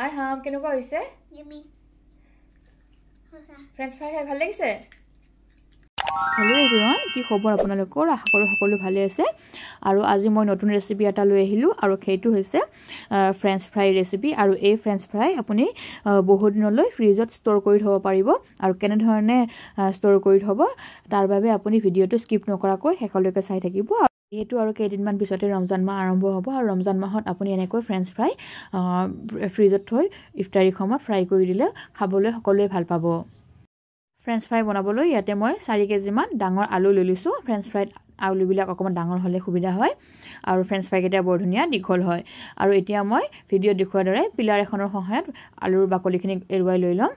R হাম কেনেকুৱা হৈছে Yummy. ফ্ৰেঞ্চ ফ্ৰাই খাই ভাল লাগিছে হেল্ল' এভৰিৱান কি খবৰ আপোনালোকৰ আশা কৰোঁ সকলো ভালে আছে আৰু আজি মই নতুন ৰেচিপি এটা লৈ আহিলোঁ আৰু সেইটো হৈছে ফ্ৰেঞ্চ ফ্ৰাই ৰেচিপি আৰু এই ফ্ৰেঞ্চ ফ্ৰাই আপুনি বহুত দিনলৈ ফ্ৰিজত ষ্ট'ৰ কৰি থ'ব পাৰিব আৰু কেনেধৰণে ষ্ট'ৰ কৰি থ'ব তাৰ বাবে আপুনি ভিডিঅ'টো স্কিপ নকৰাকৈ শেষলৈকে চাই থাকিব যেহেতু আৰু কেইদিনমান পিছতে ৰমজান মাহ আৰম্ভ হ'ব আৰু ৰমজান মাহত আপুনি এনেকৈ ফ্ৰেঞ্চ ফ্ৰাই ফ্ৰিজত থৈ ইফতাৰী সময়ত ফ্ৰাই কৰি দিলে খাবলৈ সকলোৱে ভাল পাব ফ্ৰেঞ্চ ফ্ৰাই বনাবলৈ ইয়াতে মই 4 কেজিমান ডাঙৰ আলু লৈ লৈছোঁ ফ্ৰেঞ্চ ফ্ৰাইত আলুবিলাক অকণমান ডাঙৰ হ'লে সুবিধা হয় আৰু ফ্ৰেঞ্চ ফ্ৰাইকেইটা বৰ ধুনীয়া দীঘল হয় আৰু এতিয়া মই ভিডিঅ'ত দেখুওৱাৰ দৰে পিলাৰ এখনৰ সহায়ত আলুৰ বাকলিখিনি এৰুৱাই লৈ ল'ম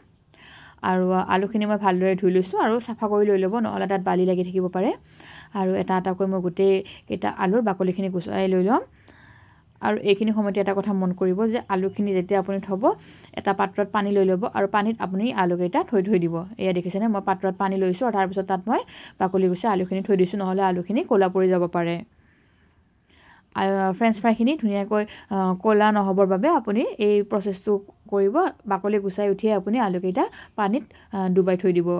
আৰু আলুখিনি মই ভালদৰে ধুই লৈছোঁ আৰু চাফা কৰি লৈ ল'ব নহ'লে তাত বালি লাগি থাকিব পাৰে আৰু এটা এটাকৈ মই গোটেইকেইটা আলুৰ বাকলিখিনি গুচাই লৈ ল'ম আৰু এইখিনি সময়তে এটা কথা মন কৰিব যে আলুখিনি যেতিয়া আপুনি থ'ব এটা পাত্ৰত পানী লৈ ল'ব আৰু পানীত আপুনি আলুকেইটা থৈ দিব এয়া দেখিছেনে মই পাত্ৰত পানী লৈছোঁ আৰু তাৰপিছত তাত মই বাকলি গুচাই আলুখিনি থৈ দিছোঁ নহ'লে আলুখিনি ক'লা পৰি যাব পাৰে ফ্ৰেঞ্চ ফ্ৰাইখিনি ধুনীয়াকৈ ক'লা নহ'বৰ বাবে আপুনি এই প্ৰচেছটো কৰিব বাকলি গুচাই উঠিয়ে আপুনি আলুকেইটা পানীত ডুবাই থৈ দিব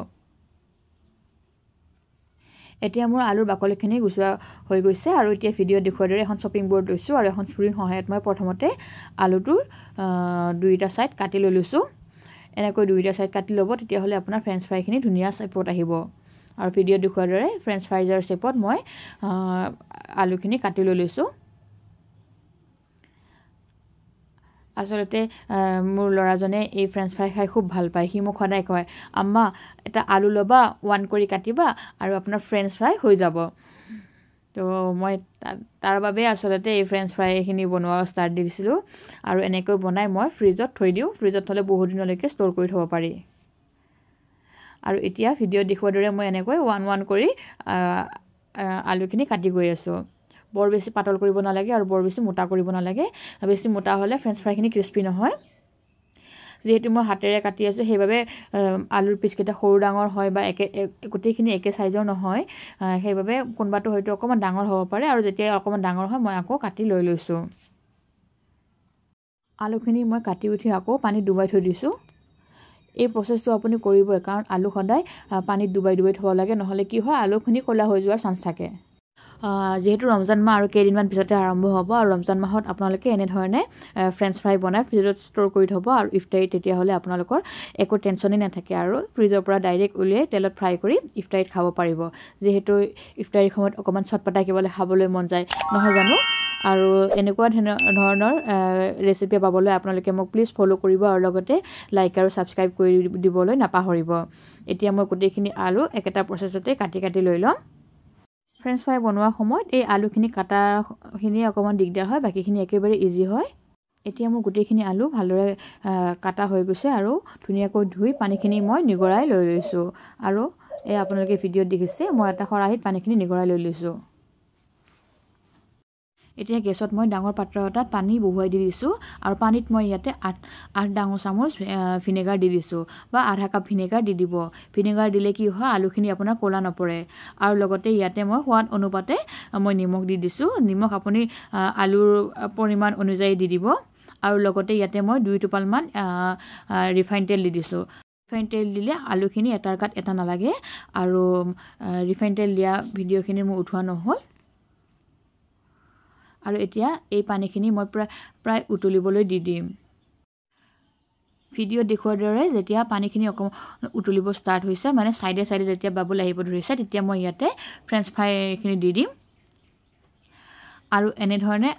এতিয়া মোৰ আলুৰ বাকলিখিনি গুচোৱা হৈ গৈছে আৰু এতিয়া ভিডিঅ'ত দেখুওৱাৰ দৰে এখন শ্বপিং বৰ্ড লৈছোঁ আৰু এখন ছুৰীৰ সহায়ত মই প্ৰথমতে আলুটোৰ দুইটা ছাইড কাটি লৈ লৈছোঁ এনেকৈ দুইটা ছাইড কাটি ল'ব তেতিয়াহ'লে আপোনাৰ ফ্ৰেঞ্চ ফ্ৰাইখিনি ধুনীয়া শ্বেপত আহিব আৰু ভিডিঅ'ত দেখুওৱাৰ দৰে ফ্ৰেঞ্চ ফ্ৰাইজৰ শ্বেপত মই আলুখিনি কাটি লৈ লৈছোঁ আচলতে মোৰ ল'ৰাজনে এই ফ্ৰেঞ্চ ফ্ৰাই খাই খুব ভাল পায় সি মোক সদায় কয় আম্মা এটা আলু ল'বা 1 কৰি কাটিবা আৰু আপোনাৰ ফ্ৰেঞ্চ ফ্ৰাই হৈ যাব তো মই তাৰ বাবে আচলতে এই ফ্ৰেঞ্চ ফ্ৰাইখিনি বনোৱা ষ্টাৰ্ট দি দিছিলোঁ আৰু এনেকৈ বনাই মই ফ্ৰিজত থৈ দিওঁ ফ্ৰিজত থ'লে বহুত দিনলৈকে ষ্ট'ৰ কৰি থ'ব পাৰি আৰু এতিয়া ভিডিঅ'ত দেখুওৱাৰ দৰে মই এনেকৈ 1 কৰি আলুখিনি কাটি গৈ আছোঁ বৰ বেছি পাতল কৰিব নালাগে আৰু বৰ বেছি মোটা কৰিব নালাগে বেছি মোটা হ'লে ফ্ৰেঞ্চ ফ্ৰাইখিনি ক্ৰিস্পি নহয় যেহেতু মই হাতেৰে কাটি আছোঁ সেইবাবে আলুৰ পিচকেইটা সৰু ডাঙৰ হয় বা গোটেইখিনি একে সাইজৰ নহয় সেইবাবে কোনবাটো হয়তো অকণমান ডাঙৰ হ'ব পাৰে আৰু যেতিয়া অকণমান ডাঙৰ হয় মই আকৌ কাটি লৈ লৈছোঁ আলুখিনি মই কাটি উঠি আকৌ পানীত ডুবাই থৈ দিছোঁ এই প্ৰচেছটো আপুনি কৰিবই কাৰণ আলু সদায় পানীত ডুবাই থ'ব লাগে নহ'লে কি হয় আলুখিনি ক'লা হৈ যোৱাৰ চান্স থাকে যেহেতু ৰমজান মাহ আৰু কেইদিনমান পিছতে আৰম্ভ হ'ব আৰু ৰমজান মাহত আপোনালোকে এনেধৰণে ফ্ৰেঞ্চ ফ্ৰাই বনাই ফ্ৰিজত ষ্ট'ৰ কৰি থ'ব আৰু ইফতাৰীত তেতিয়াহ'লে আপোনালোকৰ একো টেনশ্যনেই নাথাকে আৰু ফ্ৰিজৰ পৰা ডাইৰেক্ট উলিয়াই তেলত ফ্ৰাই কৰি ইফতাৰীত খাব পাৰিব যিহেতু ইফতাৰীৰ সময়ত অকণমান চটপটা কিবা খাবলৈ মন যায় নহয় জানো আৰু এনেকুৱা ধৰণৰ ৰেচিপি পাবলৈ আপোনালোকে মোক প্লিজ ফ'ল' কৰিব আৰু লগতে লাইক আৰু ছাবস্ক্ৰাইব কৰি দিবলৈ নাপাহৰিব এতিয়া মই গোটেইখিনি আলু একেটা প্ৰচেছতে কাটি লৈ ল'ম ফ্ৰেঞ্চ ফ্ৰাই বনোৱাৰ সময়ত এই আলুখিনি কাটাখিনি অকণমান দিগদাৰ হয় বাকীখিনি একেবাৰে ইজি হয় এতিয়া মোৰ গোটেইখিনি আলু ভালদৰে কাটা হৈ গৈছে আৰু ধুনীয়াকৈ ধুই পানীখিনি মই নিগৰাই লৈ লৈছোঁ আৰু এই আপোনালোকে ভিডিঅ'ত দেখিছে মই এটা খৰাহীত পানীখিনি নিগৰাই লৈ লৈছোঁ এতিয়া গেছত মই ডাঙৰ পাত্ৰ এটাত পানী বহুৱাই দি দিছোঁ আৰু পানীত মই ইয়াতে 8 ডাঙৰ চামুচ ভিনেগাৰ দি দিছোঁ বা আধা কাপ ভিনেগাৰ দি দিব ভিনেগাৰ দিলে কি হয় আলুখিনি আপোনাৰ ক'লা নপৰে আৰু লগতে ইয়াতে মই সোৱাদ অনুপাতে মই নিমখ দি দিছোঁ নিমখ আপুনি আলুৰ পৰিমাণ অনুযায়ী দি দিব আৰু লগতে ইয়াতে মই 2 টোপালমান ৰিফাইন তেল দি দিছোঁ ৰিফাইন তেল দিলে আলুখিনি এটাৰ গাত এটা নালাগে আৰু ৰিফাইন তেল দিয়া ভিডিঅ'খিনি মোৰ উঠোৱা নহ'ল আৰু এতিয়া এই পানীখিনি মই প্ৰায় উতলিবলৈ দি দিম ভিডিঅ'ত দেখুওৱাৰ দৰে যেতিয়া পানীখিনি অকণমান উতলিব ষ্টাৰ্ট হৈছে মানে সাইডে যেতিয়া বাবুল আহিব ধৰিছে তেতিয়া মই ইয়াতে ফ্ৰেঞ্চ ফ্ৰাইখিনি দি দিম আৰু এনেধৰণে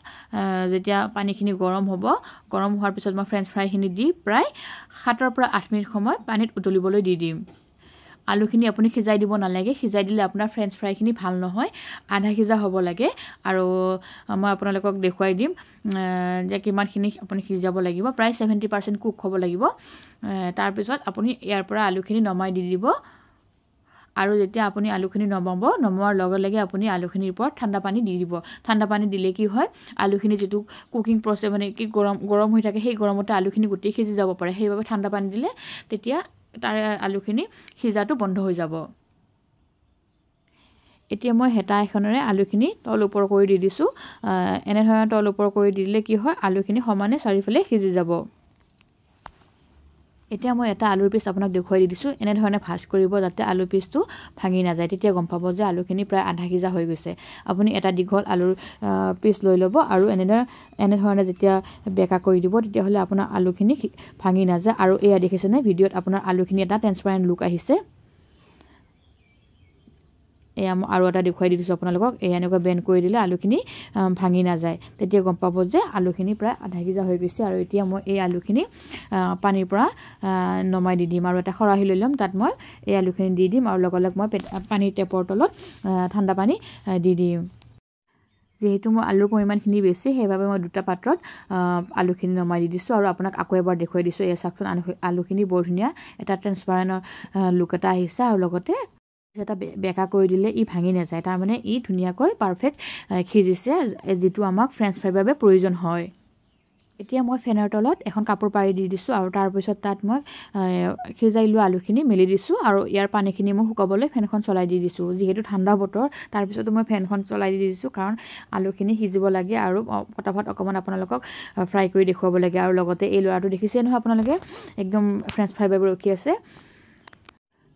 যেতিয়া পানীখিনি গৰম হ'ব গৰম হোৱাৰ পিছত মই ফ্ৰেঞ্চ ফ্ৰাইখিনি দি প্ৰায় 7 পৰা 8 মিনিট সময় পানীত উতলিবলৈ দি দিম আলুখিনি আপুনি সিজাই দিব নালাগে সিজাই দিলে আপোনাৰ ফ্ৰেঞ্চ ফ্ৰাইখিনি ভাল নহয় আধা সিজা হ'ব লাগে আৰু মই আপোনালোকক দেখুৱাই দিম যে কিমানখিনি আপুনি সিজাব লাগিব প্ৰায় 70% কুক হ'ব লাগিব তাৰপিছত আপুনি ইয়াৰ পৰা আলুখিনি নমাই দি দিব আৰু যেতিয়া আপুনি আলুখিনি নমোৱাৰ লগে লগে আপুনি আলুখিনিৰ ওপৰত ঠাণ্ডা পানী দি দিব ঠাণ্ডা পানী দিলে কি হয় আলুখিনি যেটো কুকিং প্ৰচেছ মানে কি গৰম হৈ থাকে সেই গৰমতে আলুখিনি গোটেই সিজি যাব পাৰে সেইবাবে ঠাণ্ডা পানী দিলে তেতিয়া তাৰ আলুখিনি সিজাটো বন্ধ হৈ যাব এতিয়া মই হেতা এখনেৰে আলুখিনি তল ওপৰ কৰি দি দিছোঁ এনেধৰণে তল ওপৰ কৰি দিলে কি হয় আলুখিনি সমানে চাৰিফালে সিজি যাব এতিয়া মই এটা আলুৰ পিচ আপোনাক দেখুৱাই দিছোঁ এনেধৰণে ভাজ কৰিব যাতে আলু পিচটো ভাঙি নাযায় তেতিয়া গম পাব যে আলুখিনি প্ৰায় আধা সিজা হৈ গৈছে আপুনি এটা দীঘল আলুৰ পিচ লৈ ল'ব আৰু এনেধৰণে যেতিয়া বেকা কৰি দিব তেতিয়াহ'লে আপোনাৰ আলুখিনি ভাঙি নাযায় আৰু এয়া দেখিছেনে ভিডিঅ'ত আপোনাৰ আলুখিনি এটা ট্ৰেন্সপাৰেণ্ট লুক আহিছে এয়া আৰু এটা দেখুৱাই দিছোঁ আপোনালোকক এই এনেকুৱা বেণ্ড কৰি দিলে আলুখিনি ভাঙি নাযায় তেতিয়া গম পাব যে আলুখিনি প্ৰায় আধা সিজা হৈ গৈছে আৰু এতিয়া মই এই আলুখিনি পানীৰ পৰা নমাই দি দিম আৰু এটা খৰাহি লৈ ল'ম তাত মই এই আলুখিনি দি দিম আৰু লগে লগে মই পানীৰ টেপৰ তলত ঠাণ্ডা পানী দি দিম যেহেতু মোৰ আলুৰ পৰিমাণখিনি বেছি সেইবাবে মই দুটা পাত্ৰত আলুখিনি নমাই দি দিছোঁ আৰু আপোনাক আকৌ এবাৰ দেখুৱাই দিছোঁ এই চাওকচোন আলুখিনি বৰ ধুনীয়া এটা ট্ৰেন্সপাৰেণ্ট লুক এটা আহিছে আৰু লগতে এটা বেকা কৰি দিলে ই ভাঙি নাযায় তাৰমানে ই ধুনীয়াকৈ পাৰফেক্ট সিজিছে যিটো আমাক ফ্ৰেঞ্চ ফ্ৰাইৰ বাবে প্ৰয়োজন হয় এতিয়া মই ফেনৰ তলত এখন কাপোৰ পাৰি দি দিছোঁ আৰু তাৰপিছত তাত মই সিজাই লোৱা আলুখিনি মেলি দিছোঁ আৰু ইয়াৰ পানীখিনি মই শুকাবলৈ ফেনখন চলাই দি দিছোঁ যিহেতু ঠাণ্ডা বতৰ তাৰপিছতো মই ফেনখন চলাই দি দিছোঁ কাৰণ আলুখিনি সিজিব লাগে আৰু পটাপট অকণমান আপোনালোকক ফ্ৰাই কৰি দেখুৱাব লাগে আৰু লগতে এই ল'ৰাটো দেখিছে নহয় আপোনালোকে একদম ফ্ৰেঞ্চ ফ্ৰাই বাবে ৰখি আছে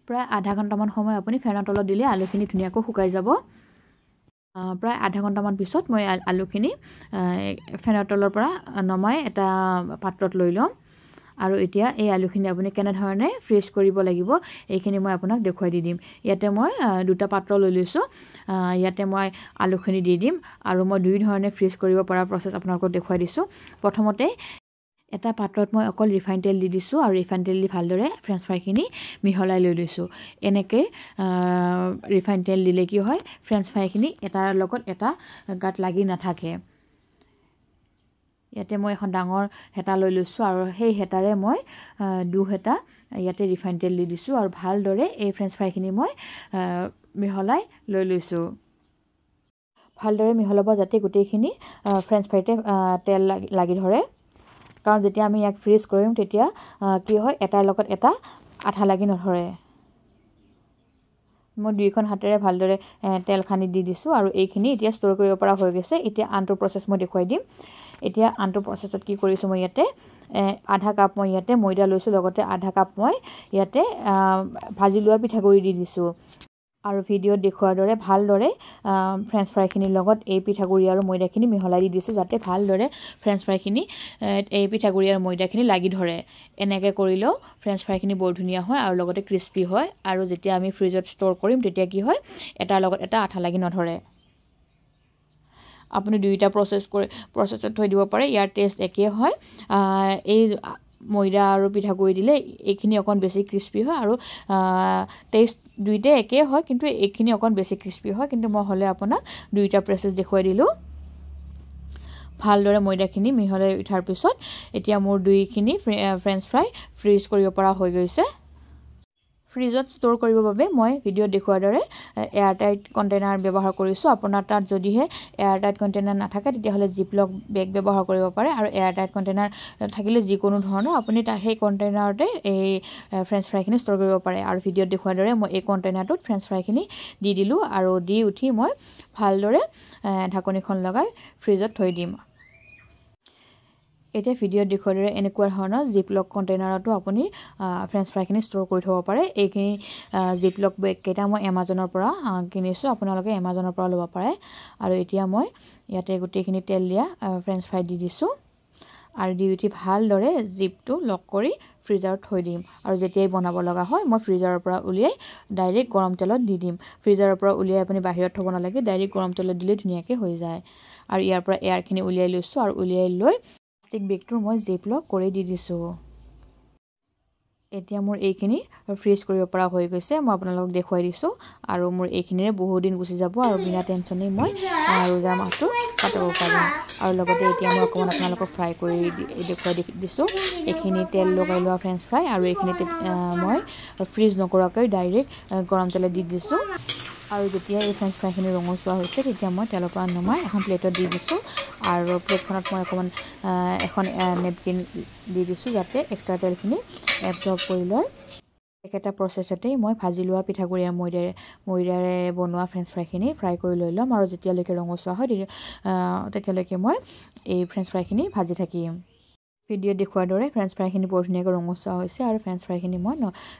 প্ৰায় আধা ঘণ্টামান সময় আপুনি ফেনৰ তলত দিলে আলুখিনি ধুনীয়াকৈ শুকাই যাব প্ৰায় আধা ঘণ্টামান পিছত মই আলুখিনি ফেনৰ তলৰ পৰা নমাই এটা পাত্ৰত লৈ ল'ম আৰু এতিয়া এই আলুখিনি আপুনি কেনেধৰণে ফ্ৰিজ কৰিব লাগিব এইখিনি মই আপোনাক দেখুৱাই দি দিম ইয়াতে মই দুটা পাত্ৰ লৈ লৈছোঁ ইয়াতে মই আলুখিনি দি দিম আৰু মই দুই ধৰণে ফ্ৰিজ কৰিব পৰা প্ৰচেছ আপোনালোকক দেখুৱাই দিছোঁ প্ৰথমতে এটা পাত্ৰত মই অকল ৰিফাইন তেল দি দিছোঁ আৰু ৰিফাইন তেল দি ভালদৰে ফ্ৰেঞ্চ ফ্ৰাইখিনি মিহলাই লৈ লৈছোঁ এনেকৈ ৰিফাইন তেল দিলে কি হয় ফ্ৰেঞ্চ ফ্ৰাইখিনি এটাৰ লগত এটা গাত লাগি নাথাকে ইয়াতে মই এখন ডাঙৰ হেতা লৈ লৈছোঁ আৰু সেই হেতাৰে মই দুহেতা ইয়াতে ৰিফাইন তেল দি দিছোঁ আৰু ভালদৰে এই ফ্ৰেঞ্চ ফ্ৰাইখিনি মই মিহলাই লৈ লৈছোঁ ভালদৰে মিহলাব যাতে গোটেইখিনি ফ্ৰেঞ্চ ফ্ৰাইতে তেল লাগি ধৰে কাৰণ যেতিয়া আমি ইয়াক ফ্ৰিজ কৰিম তেতিয়া কি হয় এটাৰ লগত এটা আঠা লাগি নধৰে মই দুইখন হাতেৰে ভালদৰে তেল খানি দি দিছোঁ আৰু এইখিনি এতিয়া ষ্ট'ৰ কৰিব পৰা হৈ গৈছে এতিয়া আনটো প্ৰচেছ মই দেখুৱাই দিম এতিয়া আনটো প্ৰচেছত কি কৰিছোঁ মই ইয়াতে আধা কাপ মই ইয়াতে ময়দা লৈছোঁ লগতে আধা কাপ মই ইয়াতে ভাজি লোৱা পিঠাগুড়ি দি দিছোঁ আৰু ভিডিঅ'ত দেখুৱাৰ দৰে ভালদৰে ফ্ৰেঞ্চ ফ্ৰাইখিনিৰ লগত এই পিঠাগুড়ি আৰু ময়দাখিনি মিহলাই দি দিছোঁ যাতে ভালদৰে ফ্ৰেঞ্চ ফ্ৰাইখিনি এই পিঠাগুড়ি আৰু ময়দাখিনি লাগি ধৰে এনেকৈ কৰিলেও ফ্ৰেঞ্চ ফ্ৰাইখিনি বৰ ধুনীয়া হয় আৰু লগতে ক্ৰিস্পি হয় আৰু যেতিয়া আমি ফ্ৰিজত ষ্ট'ৰ কৰিম তেতিয়া কি হয় এটাৰ লগত এটা আঠা লাগি নধৰে আপুনি দুইটা প্ৰচেছত থৈ দিব পাৰে ইয়াৰ টেষ্ট একেই হয় এই ময়দা আৰু পিঠাগুড়ি দিলে এইখিনি অকণ বেছি ক্ৰিস্পি হয় আৰু টেষ্ট দুইটাই একেই হয় কিন্তু এইখিনি অকণ বেছি ক্ৰিস্পি হয় কিন্তু মই হ'লে আপোনাক দুইটা প্ৰচেছ দেখুৱাই দিলোঁ ভালদৰে ময়দাখিনি মিহলাই উঠাৰ পিছত এতিয়া মোৰ দুইখিনি ফ্ৰেঞ্চ ফ্ৰাই ফ্ৰিজ কৰিব পৰা হৈ গৈছে ফ্ৰিজত ষ্ট'ৰ কৰিবৰ বাবে মই ভিডিঅ'ত দেখুৱাৰ দৰে এয়াৰটাইট কণ্টেইনাৰ ব্যৱহাৰ কৰিছোঁ আপোনাৰ তাত যদিহে এয়াৰটাইট কণ্টেইনাৰ নাথাকে তেতিয়াহ'লে জিপলক বেগ ব্যৱহাৰ কৰিব পাৰে আৰু এয়াৰটাইট কণ্টেইনাৰ থাকিলে যিকোনো ধৰণৰ আপুনি সেই কণ্টেইনাৰতে এই ফ্ৰেঞ্চ ফ্ৰাইখিনি ষ্ট'ৰ কৰিব পাৰে আৰু ভিডিঅ'ত দেখুৱাৰ দৰে মই এই কণ্টেইনাৰটোত ফ্ৰেঞ্চ ফ্ৰাইখিনি দি দিলোঁ আৰু দি উঠি মই ভালদৰে ঢাকনিখন লগাই ফ্ৰিজত থৈ দিম এতিয়া ভিডিঅ'ত দেখুৱাৰ দৰে এনেকুৱা ধৰণৰ জিপলক কণ্টেইনাৰতো আপুনি ফ্ৰেঞ্চ ফ্ৰাইখিনি ষ্ট'ৰ কৰি থ'ব পাৰে এইখিনি জিপলক বেগকেইটা মই এমাজনৰ পৰা কিনিছোঁ আপোনালোকে এমাজনৰ পৰা ল'ব পাৰে আৰু এতিয়া মই ইয়াতে গোটেইখিনি তেল দিয়া ফ্ৰেঞ্চ ফ্ৰাই দি দিছোঁ আৰু দি উঠি ভালদৰে জিপটো লক কৰি ফ্ৰিজাৰত থৈ দিম আৰু যেতিয়াই বনাব লগা হয় মই ফ্ৰিজাৰৰ পৰা উলিয়াই ডাইৰেক্ট গৰম তেলত দি দিম ফ্ৰিজাৰৰ পৰা উলিয়াই আপুনি বাহিৰত থ'ব নালাগে ডাইৰেক্ট গৰম তেলত দিলে ধুনীয়াকৈ হৈ যায় আৰু ইয়াৰ পৰা এয়াৰখিনি উলিয়াই লৈছোঁ আৰু উলিয়াই লৈ প্লাষ্টিক বেগটো মই জিপলক কৰি দি দিছোঁ এতিয়া মোৰ এইখিনি ফ্ৰিজ কৰিব পৰা হৈ গৈছে মই আপোনালোকক দেখুৱাই দিছোঁ আৰু মোৰ এইখিনিৰে বহুদিন গুচি যাব আৰু বিনা টেনশ্যনেই মই ৰোজাৰ মাহটো কাটিব পাৰিম আৰু লগতে এতিয়া মই অকণমান আপোনালোকক ফ্ৰাই কৰি দেখুৱাই দিছোঁ এইখিনি তেল লগাই লোৱা ফ্ৰেঞ্চ ফ্ৰাই আৰু এইখিনি মই ফ্ৰিজ নকৰাকৈ ডাইৰেক্ট গৰম তেলত দি দিছোঁ আৰু যেতিয়া এই ফ্ৰেঞ্চ ফ্ৰাইখিনি ৰঙচুৱা হৈছে তেতিয়া মই তেলৰ পৰা নমাই এখন প্লেটত দি দিছোঁ আৰু প্লেটখনত মই অকণমান এখন নেপকিন দি দিছোঁ যাতে এক্সট্ৰা তেলখিনি এবজৰ্ব কৰি লয় একেটা প্ৰচেছতেই মই ভাজি লোৱা পিঠাগুড়ি আৰু ময়দাৰে বনোৱা ফ্ৰেঞ্চ ফ্ৰাইখিনি ফ্ৰাই কৰি লৈ ল'ম আৰু যেতিয়ালৈকে ৰঙচুৱা হয় তেতিয়ালৈকে মই এই ফ্ৰেঞ্চ ফ্ৰাইখিনি ভাজি থাকিম ভিডিঅ'ত দেখুৱাৰ দৰে ফ্ৰেঞ্চ ফ্ৰাইখিনি বৰ ধুনীয়াকৈ ৰঙচুৱা হৈছে আৰু ফ্ৰেঞ্চ ফ্ৰাইখিনি মই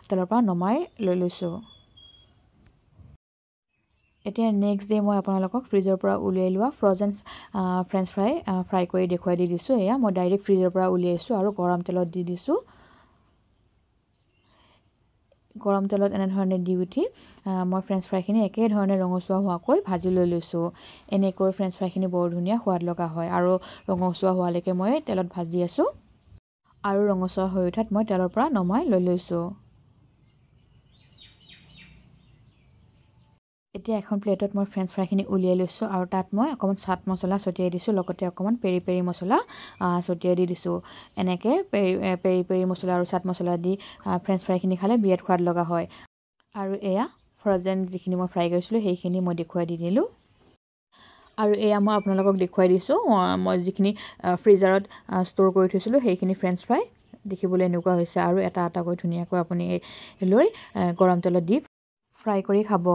তেলৰ পৰা নমাই লৈ লৈছোঁ। এতিয়া নেক্সট ডে মই আপোনালোকক ফ্ৰিজৰ পৰা উলিয়াই লোৱা ফ্ৰজেন ফ্ৰেঞ্চ ফ্ৰাই কৰি দেখুৱাই দি দিছোঁ। এয়া মই ডাইৰেক্ট ফ্ৰিজৰ পৰা উলিয়াইছোঁ আৰু গৰম তেলত দি দিছোঁ। গৰম তেলত এনেধৰণে দি উঠি মই ফ্ৰেঞ্চ ফ্ৰাইখিনি একেধৰণে ৰঙচুৱা হোৱাকৈ ভাজি লৈ লৈছোঁ। এনেকৈ ফ্ৰেঞ্চ ফ্ৰাইখিনি বৰ ধুনীয়া সোৱাদ লগা হয় আৰু ৰঙচুৱা হোৱালৈকে মই তেলত ভাজি আছোঁ আৰু ৰঙচুৱা হৈ উঠাত মই তেলৰ পৰা নমাই লৈ লৈছোঁ। এতিয়া এখন প্লেটত মই ফ্ৰেঞ্চ ফ্ৰাইখিনি উলিয়াই লৈছোঁ আৰু তাত মই অকণমান চাট মছলা ছটিয়াই দিছোঁ, লগতে অকণমান পেৰি পেৰি মছলা ছটিয়াই দি দিছোঁ। এনেকৈ পেৰি পেৰি মছলা আৰু চাট মছলা দি ফ্ৰেঞ্চ ফ্ৰাইখিনি খালে বিৰাট সোৱাদ লগা হয়। আৰু এয়া ফ্ৰজেন যিখিনি মই ফ্ৰাই কৰিছিলোঁ সেইখিনি মই দেখুৱাই দি দিলোঁ। আৰু এয়া মই আপোনালোকক দেখুৱাই দিছোঁ মই যিখিনি ফ্ৰিজাৰত ষ্ট'ৰ কৰি থৈছিলোঁ সেইখিনি ফ্ৰেঞ্চ ফ্ৰাই দেখিবলৈ এনেকুৱা হৈছে আৰু এটা এটাকৈ ধুনীয়াকৈ আপুনি লৈ গৰম তেলত দি ফ্ৰাই কৰি খাব।